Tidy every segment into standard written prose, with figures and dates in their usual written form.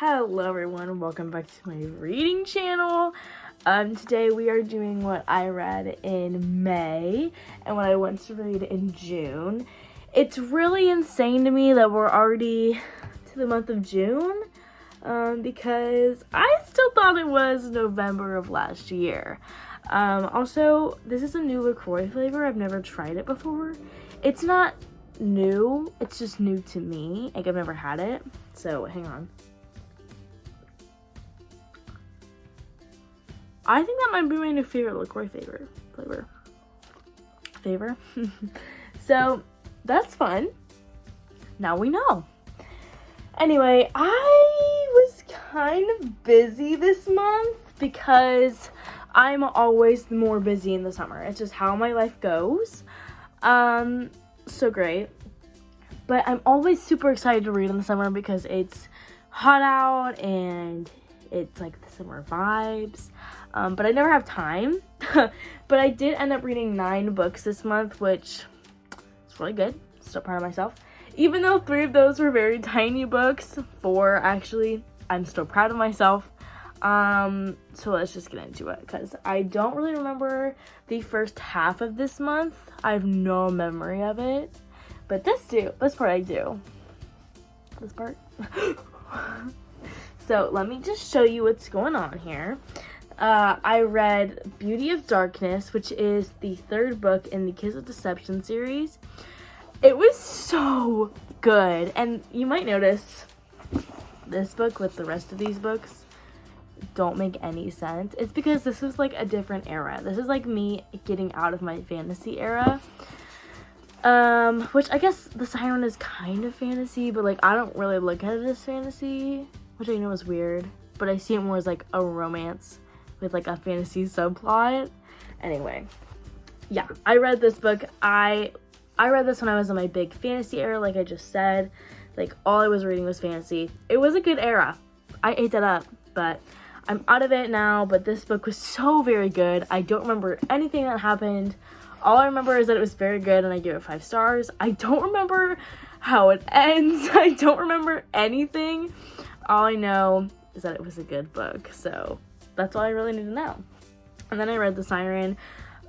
Hello everyone, welcome back to my reading channel. Today we are doing what I read in May and what I went to read in June. It's really insane to me that we're already to the month of June because I still thought it was November of last year. Also, this is a new LaCroix flavor. I've never tried it before. It's not new, it's just new to me. Like, I've never had it. So, hang on. I think that might be my new favorite LaCroix flavor. So, that's fun. Now we know. Anyway, I was kind of busy this month because I'm always more busy in the summer. It's just how my life goes. So great. But I'm always super excited to read in the summer because it's hot out and it's like the summer vibes. But I never have time. But I did end up reading 9 books this month, which is really good. Still proud of myself. Even though 3 of those were very tiny books, 4 actually, I'm still proud of myself. So let's just get into it because I don't really remember the first half of this month. I have no memory of it. But this part I do. This part. So let me just show you what's going on here. I read Beauty of Darkness, which is the 3rd book in the Kiss of Deception series. It was so good. And you might notice this book with the rest of these books don't make any sense. It's because this was like a different era. This is like me getting out of my fantasy era. Which I guess The Siren is kind of fantasy, but like I don't really look at it as fantasy, which I know is weird, but I see it more as like a romance with like a fantasy subplot. Anyway, yeah, I read this book. I read this when I was in my big fantasy era, like I just said. Like all I was reading was fantasy. It was a good era. I ate that up, but I'm out of it now. But this book was so very good. I don't remember anything that happened. All I remember is that it was very good and I gave it 5 stars. I don't remember how it ends. I don't remember anything. All I know is that it was a good book. So that's all I really need to know. And then I read The Siren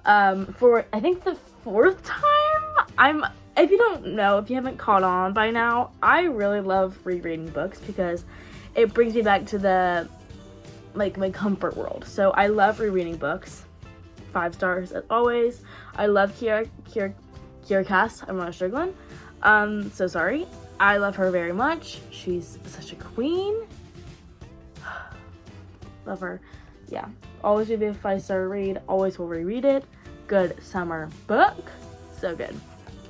for I think the 4th time. If you don't know, if you haven't caught on by now, I really love rereading books because it brings me back to the like my comfort world. So I love rereading books. 5 stars as always. I love Kiera Cass. I'm not struggling. So sorry. I love her very much. She's such a queen. Love her. Yeah. Always give it a 5-star read. Always will reread it. Good summer book. So good.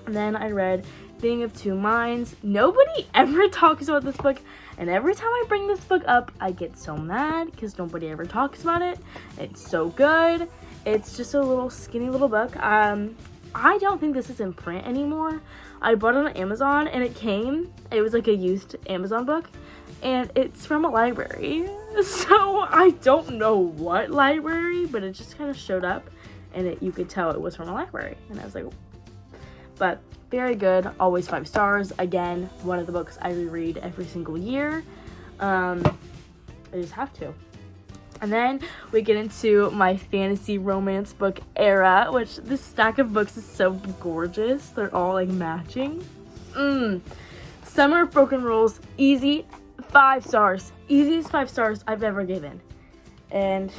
And then I read Being of Two Minds. Nobody ever talks about this book. And every time I bring this book up, I get so mad because nobody ever talks about it. It's so good. It's just a little skinny little book. I don't think this is in print anymore. I bought it on Amazon and it was like a used Amazon book and it's from a library. So I don't know what library, but it just kind of showed up and you could tell it was from a library. And I was like, but very good. Always 5 stars. Again, one of the books I reread every single year. I just have to. And then we get into my fantasy romance book era, which this stack of books is so gorgeous. They're all like matching. Summer of Broken Rules, easy 5 stars. Easiest 5 stars I've ever given. And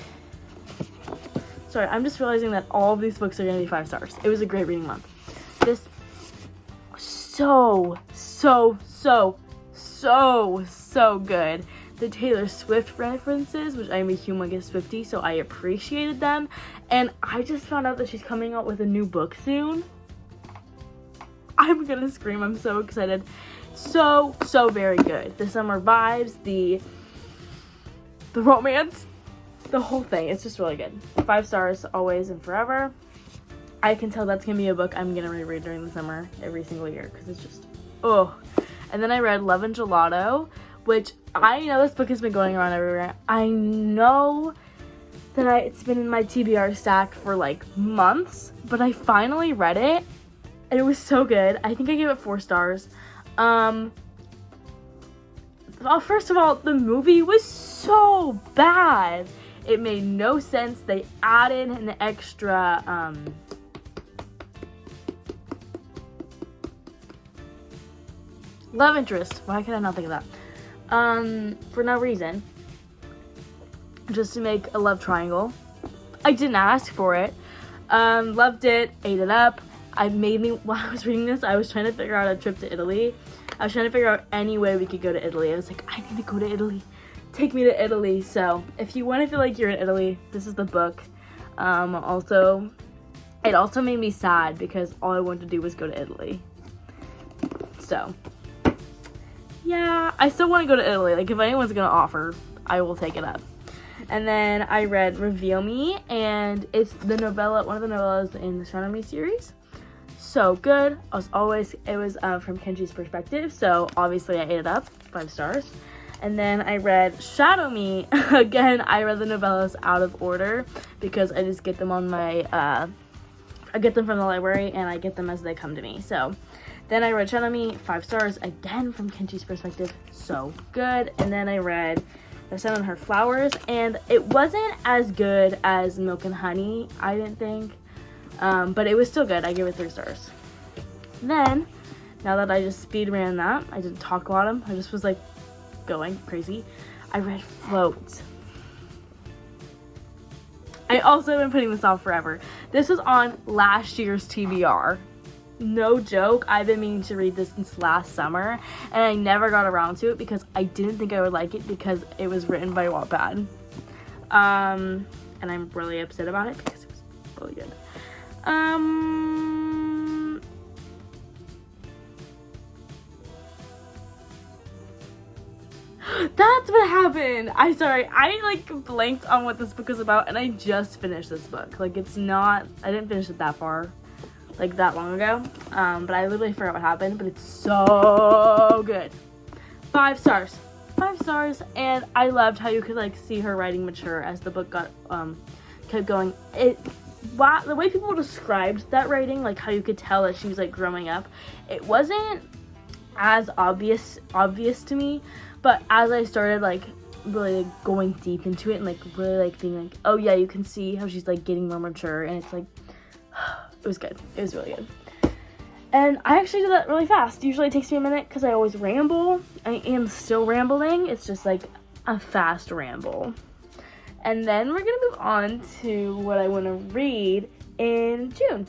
sorry, I'm just realizing that all of these books are going to be 5 stars. It was a great reading month. This so good. The Taylor Swift references, which I'm a humongous Swiftie, so I appreciated them. And I just found out that she's coming out with a new book soon. I'm gonna scream, I'm so excited. So very good. The summer vibes, the romance, the whole thing. It's just really good. 5 stars, always and forever. I can tell that's gonna be a book I'm gonna reread during the summer every single year, because it's just, oh. And then I read Love and Gelato, which I know this book has been going around everywhere. I know that it's been in my TBR stack for like months, but I finally read it and it was so good. I think I gave it 4 stars. first of all, the movie was so bad. It made no sense. They added an extra, love interest. Why could I not think of that? For no reason. Just to make a love triangle. I didn't ask for it. Loved it, ate it up. While I was reading this, I was trying to figure out a trip to Italy. I was trying to figure out any way we could go to Italy. I was like, I need to go to Italy. Take me to Italy. So if you want to feel like you're in Italy, this is the book. Also, it also made me sad because all I wanted to do was go to Italy. So yeah, I still want to go to Italy. Like, if anyone's gonna offer, I will take it up. And then I read Reveal Me, and it's the novella, one of the novellas in the Astronomy series. So good. It was from Kenji's perspective, so obviously I ate it up, 5 stars. And then I read Shadow Me. Again, I read the novellas out of order because I just get them on my, I get them from the library and I get them as they come to me. So then I read Shadow Me, 5 stars, again from Kenji's perspective, so good. And then I read The Sun and Her Flowers, and it wasn't as good as Milk and Honey, I didn't think. But it was still good. I gave it 3 stars. Then, now that I just speed ran that, I didn't talk about them. I just was like going crazy. I read Float. I also have been putting this off forever. This was on last year's TBR. No joke. I've been meaning to read this since last summer, and I never got around to it because I didn't think I would like it because it was written by Wattpad. And I'm really upset about it because it was really good. That's what happened. I blanked on what this book is about, and I just finished this book. Like, I didn't finish it that far, like that long ago. But I literally forgot what happened, but it's so good. 5 stars. 5 stars, and I loved how you could like see her writing mature as the book kept going. The way people described that writing, like how you could tell that she was like growing up, it wasn't as obvious to me, but as I started like really like going deep into it and like really like being like, oh yeah, you can see how she's like getting more mature, and it's like it was good. It was really good. And I actually did that really fast. Usually it takes me a minute because I always ramble. I am still rambling. It's just like a fast ramble. And then we're gonna move on to what I want to read in June.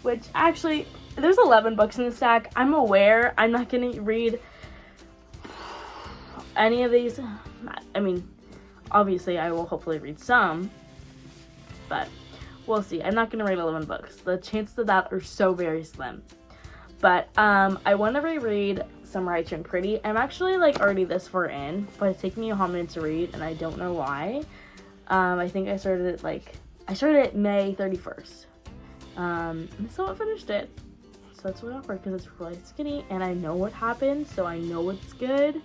Which actually, there's 11 books in the stack. I'm aware I'm not gonna read any of these. I mean, obviously I will hopefully read some, but we'll see. I'm not gonna read 11 books. The chances of that are so very slim. But I want to reread Summer I Turned Pretty. I'm actually like already this far in, but it's taking me a hot minute to read, and I don't know why. I think I started it May 31st. And still haven't finished it. So that's really awkward because it's really skinny, and I know what happened, so I know it's good.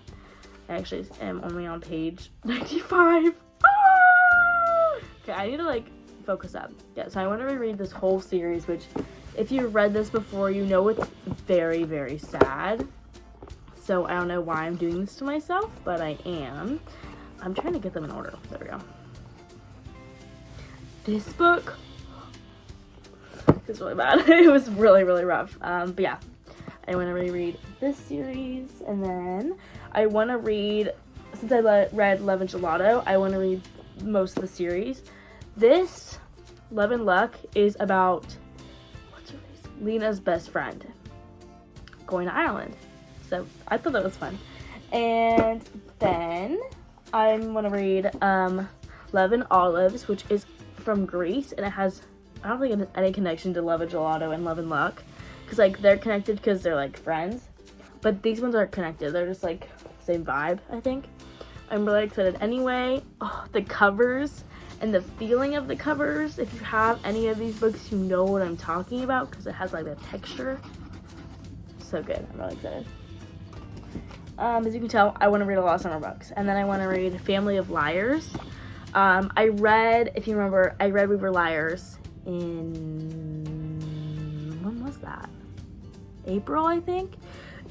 I actually am only on page 95. Ah! Okay, I need to like focus up. Yeah, so I want to reread this whole series, which if you've read this before, you know it's very, very sad. So I don't know why I'm doing this to myself, but I am. I'm trying to get them in order. There we go. This book is really bad. It was really, really rough. But yeah, I want to reread this series, and then I want to read, since I read Love and Gelato, I want to read most of the series. This, Love and Luck, is about Lena's best friend going to Ireland. So I thought that was fun. And then I want to read Love and Olives, which is from Greece, and it has, I don't think it has any connection to Love and Gelato and Love and Luck, because like they're connected because they're like friends, but these ones aren't connected. They're just like same vibe, I think. I'm really excited anyway. Oh, the covers and the feeling of the covers. If you have any of these books, you know what I'm talking about because it has like a texture. So good. I'm really excited. As you can tell, I want to read a lot of summer books. And then I want to read Family of Liars. I read, if you remember, We Were Liars in, when was that? April, I think.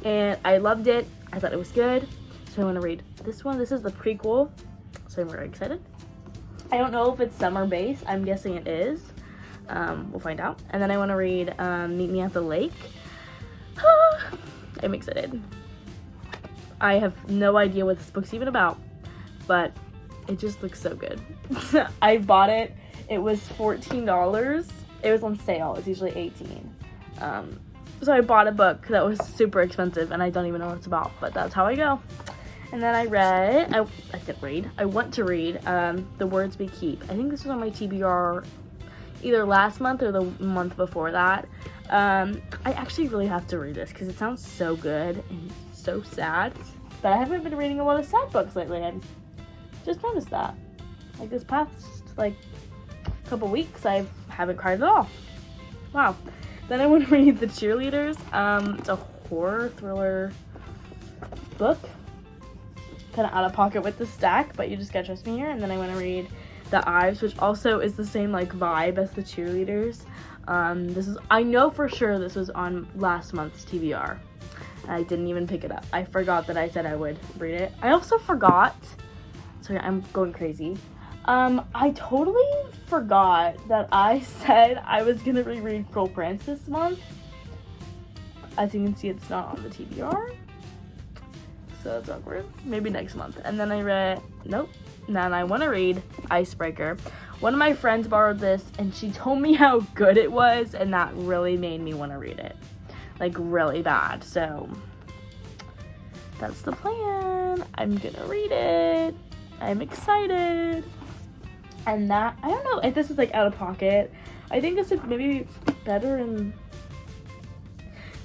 And I loved it. I thought it was good, so I want to read this one. This is the prequel, so I'm very excited. I don't know if it's summer based. I'm guessing it is. We'll find out. And then I want to read Meet Me at the Lake. I'm excited. I have no idea what this book's even about, but it just looks so good. I bought it. It was $14. It was on sale. It's usually $18. So I bought a book that was super expensive, and I don't even know what it's about, but that's how I go. And then I want to read The Words We Keep. I think this was on my TBR either last month or the month before that. I actually really have to read this because it sounds so good and so sad. But I haven't been reading a lot of sad books lately. I just noticed that. Like this past couple weeks, I haven't cried at all. Wow. Then I want to read The Cheerleaders. It's a horror thriller book. Kind of out of pocket with the stack, but you just gotta trust me here. And then I want to read The Ives, which also is the same like vibe as The Cheerleaders. I know for sure this was on last month's TBR. I didn't even pick it up. I forgot that I said I would read it. I also forgot. Sorry, I'm going crazy. I totally forgot that I said I was gonna reread Cruel Prince this month. As you can see, it's not on the TBR. So that's awkward. Maybe next month. And then I read, nope. Then I want to read Icebreaker. One of my friends borrowed this and she told me how good it was, and that really made me want to read it. Like really bad. So that's the plan. I'm gonna read it. I'm excited. And that, I don't know if this is like out of pocket. I think this would maybe be better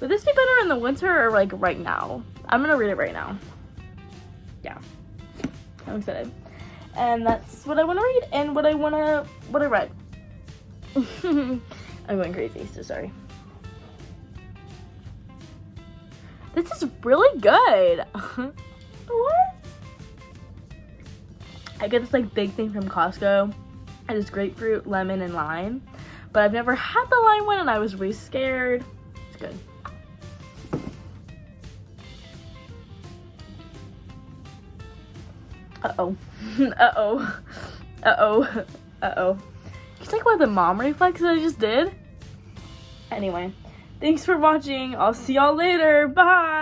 would this be better in the winter or like right now? I'm gonna read it right now. Yeah, I'm excited. And that's what I want to read and what I read. I'm going crazy, so sorry. This is really good. What? I get this like big thing from Costco, and it's grapefruit, lemon, and lime. But I've never had the lime one, and I was really scared. It's good. Uh-oh. Uh-oh. Uh-oh. Uh-oh. It's like one of the mom reflexes I just did. Anyway, thanks for watching. I'll see y'all later. Bye.